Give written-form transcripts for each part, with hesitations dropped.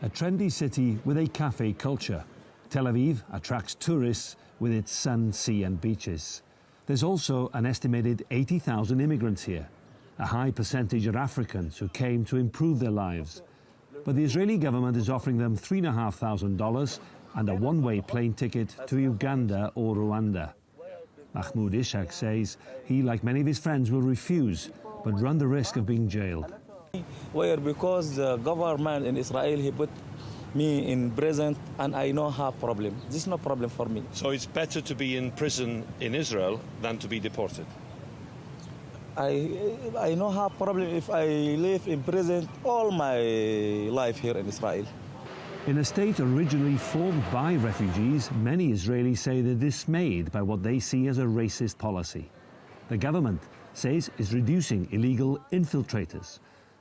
a trendy city with a cafe culture. Tel Aviv attracts tourists with its sun, sea and beaches. There's also an estimated 80,000 immigrants here. A high percentage are Africans who came to improve their lives. But the Israeli government is offering them $3,500 and a one-way plane ticket to Uganda or Rwanda. Mahmoud Ishaq says he, like many of his friends, will refuse, but run the risk of being jailed. Where because the government in Israel, he put me in prison and I don't have problem. This is no problem for me. So it's better to be in prison in Israel than to be deported? I don't have problem if I live in prison all my life here in Israel. In a state originally formed by refugees, many Israelis say they're dismayed by what they see as a racist policy. The government says it's reducing illegal infiltrators,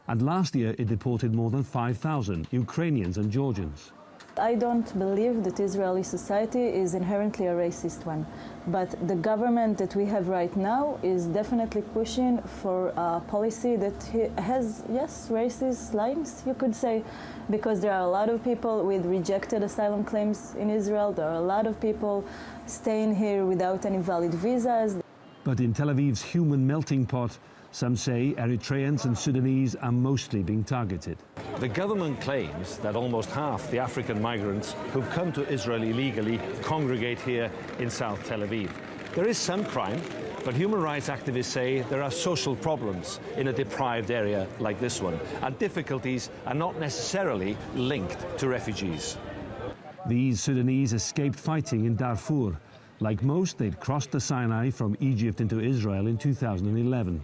and last year it deported more than 5,000 Ukrainians and Georgians. I don't believe that Israeli society is inherently a racist one, but the government that we have right now is definitely pushing for a policy that has, yes, racist lines, you could say, because there are a lot of people with rejected asylum claims in Israel. There are a lot of people staying here without any valid visas. But in Tel Aviv's human melting pot, some say Eritreans and Sudanese are mostly being targeted. The government claims that almost half the African migrants who've come to Israel illegally congregate here in South Tel Aviv. There is some crime, but human rights activists say there are social problems in a deprived area like this one, and difficulties are not necessarily linked to refugees. These Sudanese escaped fighting in Darfur. Like most, they'd crossed the Sinai from Egypt into Israel in 2011.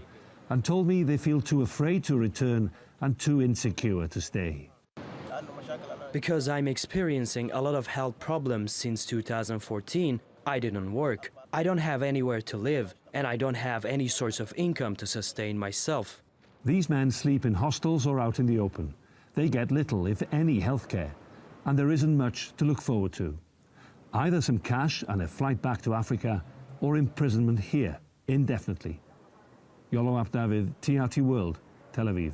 And told me they feel too afraid to return and too insecure to stay. Because I'm experiencing a lot of health problems since 2014, I didn't work. I don't have anywhere to live, and I don't have any source of income to sustain myself. These men sleep in hostels or out in the open. They get little, if any, health care, and there isn't much to look forward to. Either some cash and a flight back to Africa, or imprisonment here, indefinitely. Iolo Dafydd, TRT World, Tel Aviv.